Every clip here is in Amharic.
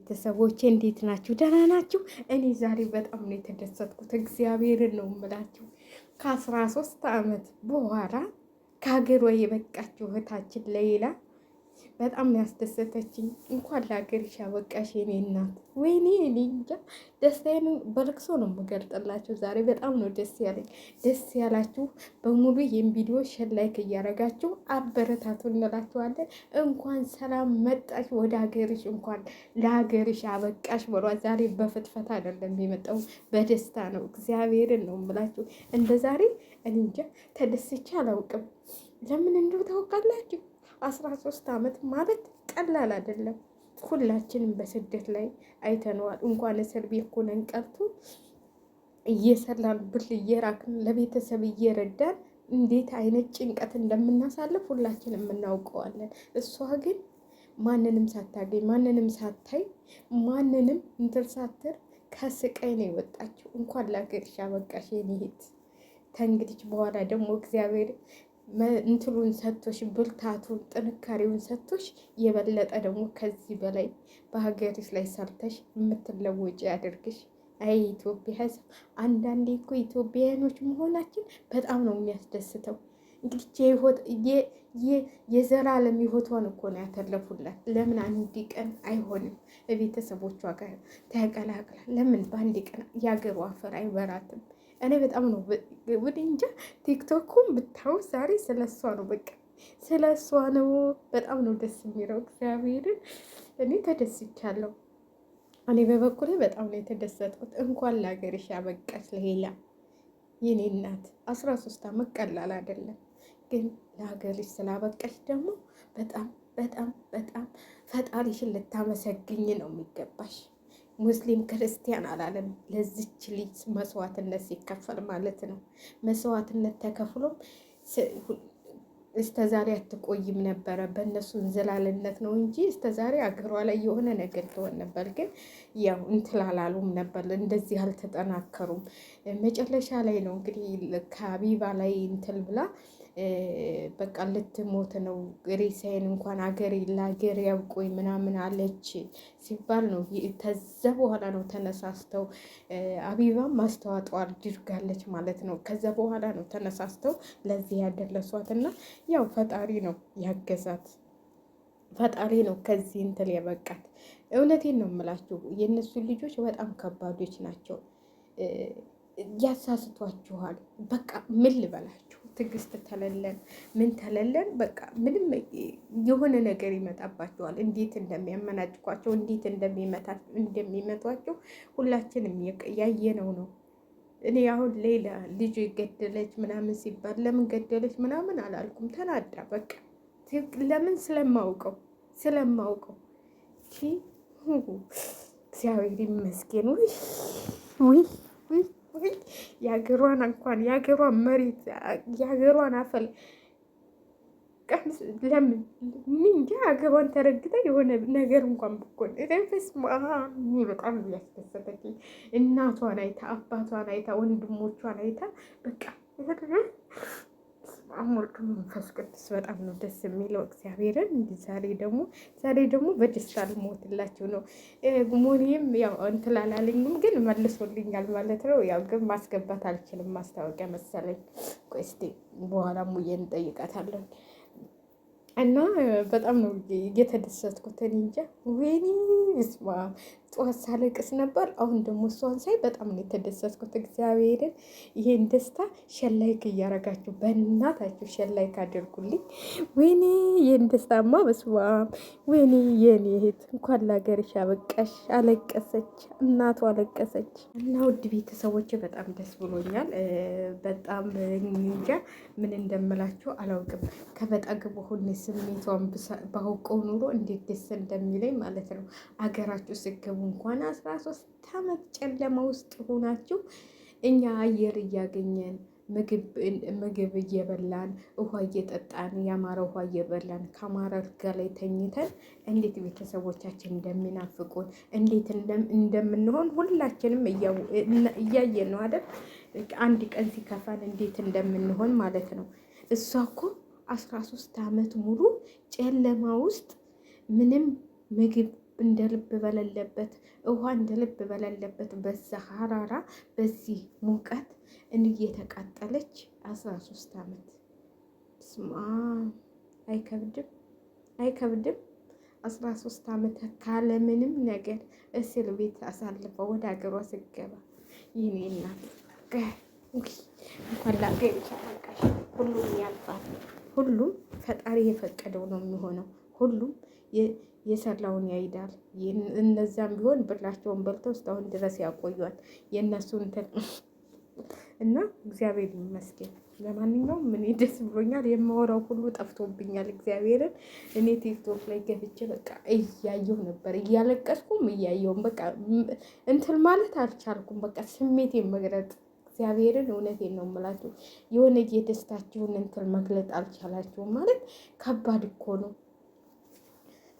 ቤተሰቦቼ እንዴት ናችሁ? ደህና ናችሁ? እኔ ዛሬ በጣም ነው የተደሰትኩት። እግዚአብሔርን ነው የምላችሁ። ከ13 ዓመት በኋላ ከሀገሯ የበቃችሁ እህታችን ሌላ በጣም ነው ያስደሰተችኝ። እንኳን ለሀገርሽ ያበቃሽ የኔ እናት። ወይኔ እኔ እንጃ ደስታዬን በልቅሶ ነው የምገልጥላችሁ። ዛሬ በጣም ነው ደስ ያለኝ። ደስ ያላችሁ በሙሉ ይህን ቪዲዮ ሼር ላይክ እያደረጋችሁ አበረታቱ እንላችኋለን። እንኳን ሰላም መጣሽ ወደ ሀገርሽ፣ እንኳን ለሀገርሽ አበቃሽ ብሏል። ዛሬ በፍትፈት አይደለም የመጣው በደስታ ነው። እግዚአብሔርን ነው የምላችሁ። እንደ ዛሬ እኔ እንጃ ተደስቼ አላውቅም። ለምን እንደው ታውቃላችሁ? 13 ዓመት ማለት ቀላል አይደለም። ሁላችንም በስደት ላይ አይተነዋል። እንኳን እስር ቤት ሆነን ቀርቶ እየሰራን ብር እየራክን ለቤተሰብ እየረዳን እንዴት አይነት ጭንቀት እንደምናሳልፍ ሁላችንም እናውቀዋለን። እሷ ግን ማንንም ሳታገኝ ማንንም ሳታይ ማንንም እንትን ሳትር ከስቃይ ነው የወጣችው። እንኳን ለሀገርሽ አበቃሽ የኔ እህት። ከእንግዲህ በኋላ ደግሞ እግዚአብሔር እንትሉን ሰጥቶሽ ብርታቱን ጥንካሬውን ሰጥቶሽ የበለጠ ደግሞ ከዚህ በላይ በሀገርሽ ላይ ሰርተሽ የምትለወጪ ያደርግሽ። አይ ኢትዮጵያ ሕዝብ አንዳንዴ እኮ ኢትዮጵያውያኖች መሆናችን በጣም ነው የሚያስደስተው። እንግዲህ የዘላለም ሕይወቷን እኮ ነው ያተረፉላት። ለምን አንድ ቀን አይሆንም ቤተሰቦቿ ጋር ተቀላቅላ? ለምን በአንድ ቀን የሀገሯ አፈር አይበራትም? እኔ በጣም ነው ወደ እንጃ ቲክቶኩም ብታው ዛሬ ስለሷ ነው፣ በቃ ስለሷ ነው። በጣም ነው ደስ የሚለው። እግዚአብሔርን እኔ ተደስቻለሁ። እኔ በበኩሌ በጣም ነው የተደሰትኩት። እንኳን ለሀገርሽ ያበቃሽ ሌላ የኔ እናት። 13 ዓመት ቀላል አይደለም፣ ግን ለሀገርሽ ስላበቃሽ ደግሞ በጣም በጣም በጣም ፈጣሪሽን ልታመሰግኝ ነው የሚገባሽ። ሙስሊም ክርስቲያን አላለም። ለዚች ልጅ መስዋዕትነት ሲከፈል ማለት ነው። መስዋዕትነት ተከፍሎም እስተዛሬ አትቆይም ነበረ። በእነሱ እንዝላልነት ነው እንጂ እስተዛሬ አገሯ ላይ የሆነ ነገር ትሆን ነበር። ግን ያው እንትላላሉም ነበር፣ እንደዚህ አልተጠናከሩም። መጨረሻ ላይ ነው እንግዲህ ከሀቢባ ላይ እንትል ብላ በቃ ልትሞት ነው። ሬሳዬን እንኳን አገሬ ለሀገር ያብቆኝ ምናምን አለች ሲባል ነው። ከዛ በኋላ ነው ተነሳስተው አቢባም ማስተዋጧ አድርጋለች ማለት ነው። ከዛ በኋላ ነው ተነሳስተው ለዚህ ያደረሷት እና ያው ፈጣሪ ነው ያገዛት። ፈጣሪ ነው ከዚህ እንትን ያበቃት። እውነቴን ነው የምላችሁ። የእነሱ ልጆች በጣም ከባዶች ናቸው። ያሳስቷችኋል። በቃ ምን ልበላችሁ፣ ትዕግስት ተለለን ምን ተለለን፣ በቃ ምንም የሆነ ነገር ይመጣባቸዋል። እንዴት እንደሚያመናጭቋቸው እንዴት እንደሚመቷቸው ሁላችንም ያየነው ነው። እኔ አሁን ሌላ ልጁ ገደለች ምናምን ሲባል ለምን ገደለች ምናምን አላልኩም። ተናዳ በቃ ለምን ስለማውቀው እግዚአብሔር ይመስገን። የሀገሯን እንኳን የሀገሯን መሬት የሀገሯን አፈል ለምን እንጃ ሀገሯን ተረግጠ የሆነ ነገር እንኳን ብኮን በጣም ያስደሰተችኝ እናቷን አይታ አባቷን አይታ ወንድሞቿን አይታ በቃ አሞልክ መንፈስ ቅዱስ በጣም ነው ደስ የሚለው። እግዚአብሔርን ዛሬ ደግሞ በደስታ ልሞትላችሁ ነው። ሞኒም ያው እንትን አላለኝም ግን መልሶልኛል ማለት ነው። ያው ግን ማስገባት አልችልም፣ ማስታወቂያ መሰለኝ። ቆይ እስኪ በኋላ ሙዬን እንጠይቃታለን። እና በጣም ነው እየተደሰትኩት። እንጃ ወይኔ ስማ ጠዋት ሳለቅስ ነበር። አሁን ደግሞ እሷን ሳይ በጣም ነው የተደሰትኩት። እግዚአብሔርን ይሄን ደስታ ሸላይክ እያረጋችሁ በእናታችሁ ሸላይክ አድርጉልኝ። ወይኔ ይሄን ደስታማ በስማ ወይኔ የኔ እህት እንኳን ለሀገርሽ አበቃሽ። አለቀሰች፣ እናቷ አለቀሰች። እና ውድ ቤተሰቦች በጣም ደስ ብሎኛል። በጣም እንጃ ምን እንደምላችሁ አላውቅም። ከበጠግቡ ሁኔ ስሜቷን ባውቀው ኑሮ እንዴት ደስ እንደሚለኝ ማለት ነው። አገራችሁ ስገቡ እንኳን 13 ዓመት ጨለማ ውስጥ ሆናችሁ እኛ አየር እያገኘን ምግብ እየበላን ውሃ እየጠጣን ያማረ ውሃ እየበላን ከአማረ አልጋ ላይ ተኝተን እንዴት ቤተሰቦቻችን እንደሚናፍቁን እንዴት እንደምንሆን ሁላችንም እያየን ነው አይደል? አንድ ቀን ሲከፋን እንዴት እንደምንሆን ማለት ነው። እሷ እኮ 13 ዓመት ሙሉ ጨለማ ውስጥ ምንም ምግብ እንደ ልብ በሌለበት ውሃ እንደ ልብ በሌለበት በዛ ሀራራ በዚህ ሙቀት እየተቃጠለች 13 ዓመት ስማ አይከብድም? አይከብድም? 13 ዓመት ካለምንም ነገር እስር ቤት አሳልፈው ወደ ሀገሯ ስገባ ይህኔ እናት እንኳን ላገኝ ይቻላል። ሁሉም ያልፋል። ሁሉም ፈጣሪ የፈቀደው ነው የሚሆነው። ሁሉም የሰራውን ያይዳል። እነዛም ቢሆን ብራቸውን በልተው እስካሁን ድረስ ያቆያል የእነሱን እና እግዚአብሔር ይመስገን። ለማንኛውም እኔ ደስ ብሎኛል። የማወራው ሁሉ ጠፍቶብኛል። እግዚአብሔርን እኔ ቲክቶክ ላይ ገብቼ በቃ እያየሁ ነበር፣ እያለቀስኩም እያየሁም በቃ እንትን ማለት አልቻልኩም። በቃ ስሜቴን መግለጥ እግዚአብሔርን እውነቴን ነው የምላችሁ። የሆነ የደስታችሁን እንትን መግለጥ አልቻላችሁም ማለት ከባድ እኮ ነው።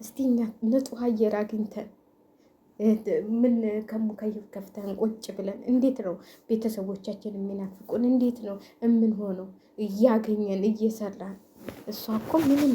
እስቲ እኛ ንጹህ አየር አግኝተን ምን ከሙከይፍ ከፍተን ቁጭ ብለን እንዴት ነው ቤተሰቦቻችን የሚናፍቁን? እንዴት ነው የምንሆነው? እያገኘን እየሰራን እሷ እኮ ምንም